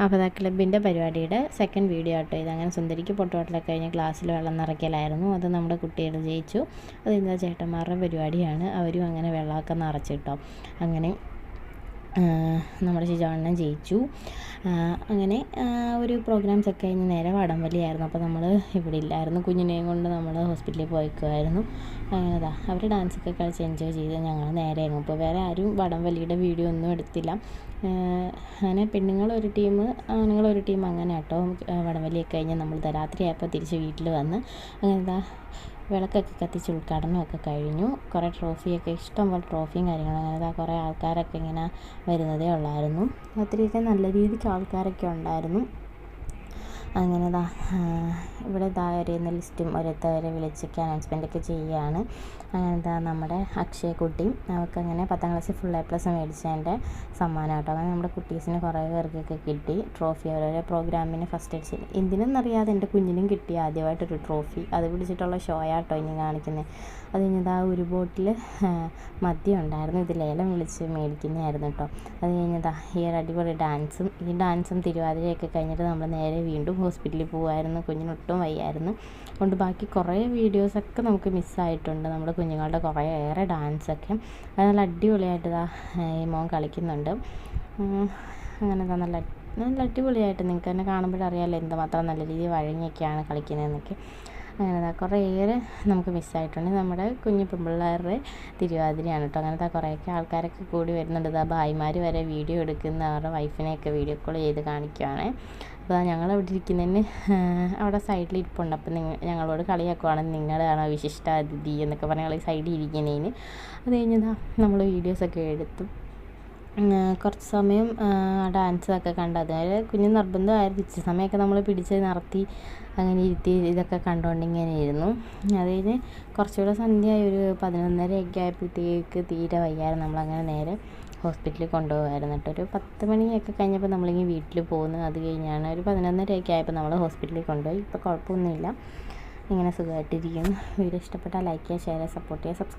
അപ്പോൾ ആ ക്ലബിൻ്റെ പരിപാടിയുടെ സെക്കൻഡ് വീഡിയോ ആട്ടോ ഇത്. അങ്ങനെ സുന്ദരിക്ക് പൊട്ടുപാട്ടിലൊക്കെ കഴിഞ്ഞ് ക്ലാസ്സിൽ വെള്ളം നിറയ്ക്കലായിരുന്നു. അത് നമ്മുടെ കുട്ടികൾ ജയിച്ചു. അത് ഇന്ന് ചേട്ടന്മാരുടെ പരിപാടിയാണ്. അവരും അങ്ങനെ വെള്ളമൊക്കെ നിറച്ചിട്ടോ. അങ്ങനെ നമ്മുടെ ഷിജോണ്ണൻ ജയിച്ചു. അങ്ങനെ ഒരു പ്രോഗ്രാംസ് ഒക്കെ കഴിഞ്ഞ് നേരെ വടംവലിയായിരുന്നു. അപ്പോൾ നമ്മൾ ഇവിടെ ഇല്ലായിരുന്നു. കുഞ്ഞിനെയും കൊണ്ട് നമ്മൾ ഹോസ്പിറ്റലിൽ പോയിക്കുമായിരുന്നു. അങ്ങനെ അവർ ഡാൻസൊക്കെ കളിച്ച് എൻജോയ് ചെയ്ത് ഞങ്ങൾ നേരെ അങ്ങ് ഇപ്പോൾ വേറെ ആരും വടംവലിയുടെ വീഡിയോ ഒന്നും എടുത്തില്ല. അങ്ങനെ പെണ്ണുങ്ങളൊരു ടീം ആണുങ്ങളൊരു ടീം അങ്ങനെ കേട്ടോ. വടംവലിയൊക്കെ കഴിഞ്ഞ് നമ്മൾ രാത്രിയായപ്പോൾ തിരിച്ച് വീട്ടിൽ വന്ന് അങ്ങനെ വിളക്കൊക്കെ കത്തിച്ച് ഉദ്ഘാടനമൊക്കെ കഴിഞ്ഞു. കുറേ ട്രോഫിയൊക്കെ ഇഷ്ടംപോലെ ട്രോഫിയും കാര്യങ്ങളും അങ്ങനെ കുറേ ആൾക്കാരൊക്കെ ഇങ്ങനെ വരുന്നതേ ഉള്ളായിരുന്നു. ഒത്തിരിയൊക്കെ നല്ല രീതിക്ക് ആൾക്കാരൊക്കെ ഉണ്ടായിരുന്നു. അങ്ങനെ ഇവിടെ വരുന്ന ലിസ്റ്റും ഓരോരുത്തരെ വിളിച്ചൊക്കെ അനൗൺസ്മെൻറ്റൊക്കെ ചെയ്യുകയാണ്. അങ്ങനെ നമ്മുടെ അക്ഷയക്കുട്ടിയും അവൾക്കങ്ങനെ 10ാം ക്ലാസ്സിൽ ഫുൾ A+ മേടിച്ചതിൻ്റെ സമ്മാനം കേട്ടോ. അങ്ങനെ നമ്മുടെ കുട്ടീസിന് കുറേ പേർക്കൊക്കെ കിട്ടി ട്രോഫി. ഓരോരോ പ്രോഗ്രാമിന് ഫസ്റ്റ് അടിച്ച് എന്തിനെന്നറിയാതെ എൻ്റെ കുഞ്ഞിനും കിട്ടി ആദ്യമായിട്ടൊരു ട്രോഫി. അത് പിടിച്ചിട്ടുള്ള ഷോയാട്ടോ ഇനി കാണിക്കുന്നത്. അത് കഴിഞ്ഞ് ഒരു ബോട്ടിൽ മദ്യം ഉണ്ടായിരുന്നു. ഇത് ലേലം വിളിച്ച് മേടിക്കുന്നതായിരുന്നു കേട്ടോ. അത് കഴിഞ്ഞതാ ഈ ഒരു അടിപൊളി ഡാൻസും തിരുവാതിരയൊക്കെ കഴിഞ്ഞിട്ട് നമ്മൾ നേരെ വീണ്ടും ഹോസ്പിറ്റലിൽ പോകുമായിരുന്നു. കുഞ്ഞിനൊട്ടും വയ്യായിരുന്നു. അതുകൊണ്ട് ബാക്കി കുറേ വീഡിയോസൊക്കെ നമുക്ക് മിസ്സായിട്ടുണ്ട്. നമ്മുടെ കുഞ്ഞുങ്ങളുടെ കുറേയേറെ ഡാൻസൊക്കെ അത് നല്ല അടിപൊളിയായിട്ട് ഈ മോൻ കളിക്കുന്നുണ്ട്. അങ്ങനെ നല്ല അടിപൊളിയായിട്ട് നിങ്ങൾക്ക് തന്നെ കാണുമ്പോഴറിയാമല്ലോ എന്തുമാത്രം നല്ല രീതിയിൽ വഴങ്ങിയൊക്കെയാണ് കളിക്കുന്നതെന്നൊക്കെ. അങ്ങനെ കുറേയേറെ നമുക്ക് മിസ്സായിട്ടുണ്ട്. നമ്മുടെ കുഞ്ഞു പെൺപിള്ളേരുടെ തിരുവാതിരയാണ് കേട്ടോ. അങ്ങനത്തെ കുറേയൊക്കെ ആൾക്കാരൊക്കെ കൂടി വരുന്നുണ്ട്. ഭായിമാർ വരെ വീഡിയോ എടുക്കുന്ന അവരുടെ വൈഫിനെയൊക്കെ വീഡിയോ കോൾ ചെയ്ത് കാണിക്കുകയാണ്. അപ്പോൾ ഞങ്ങളവിടെ ഇരിക്കുന്നതിന് അവിടെ സൈഡിൽ ഇരിപ്പുണ്ട്. അപ്പം ഞങ്ങളോട് കളിയാക്കുവാണ് നിങ്ങളുടെയാണോ വിശിഷ്ട അതിഥി എന്നൊക്കെ പറഞ്ഞ് ഞങ്ങൾ സൈഡിൽ ഇരിക്കുന്നതിന്. അത് കഴിഞ്ഞതാ നമ്മൾ വീഡിയോസൊക്കെ എടുത്തു. കുറച്ച് സമയം ഡാൻസൊക്കെ കണ്ട് അതുവരെ കുഞ്ഞ് നിർബന്ധമായിരുന്നു. ഇച്ചിരി സമയമൊക്കെ നമ്മൾ പിടിച്ച് നിർത്തി അങ്ങനെ ഇരുത്തി ഇതൊക്കെ കണ്ടുകൊണ്ടിങ്ങനെ ഇരുന്നു. അത് കഴിഞ്ഞ് കുറച്ചുകൂടെ സന്ധ്യയായി ഒരു 11:30 ആയപ്പോഴത്തേക്ക് തീരെ വയ്യായിരുന്നു. നമ്മളങ്ങനെ നേരെ ഹോസ്പിറ്റലിൽ കൊണ്ടുപോകായിരുന്നു കേട്ടോ. ഒരു 10 മണിയൊക്കെ കഴിഞ്ഞപ്പോൾ നമ്മളിങ്ങനെ വീട്ടിൽ പോകുന്നു. അത് കഴിഞ്ഞാണ് ഒരു 11:30 ആയപ്പോൾ നമ്മൾ ഹോസ്പിറ്റലിൽ കൊണ്ടുപോയി. ഇപ്പോൾ കുഴപ്പമൊന്നുമില്ല, ഇങ്ങനെ സുഖമായിട്ടിരിക്കുന്നു. വീഡിയോ ഇഷ്ടപ്പെട്ടാൽ ലൈക്ക് ചെയ്യുക, ഷെയർ ചെയ്യുക, സപ്പോർട്ട് ചെയ്യുക,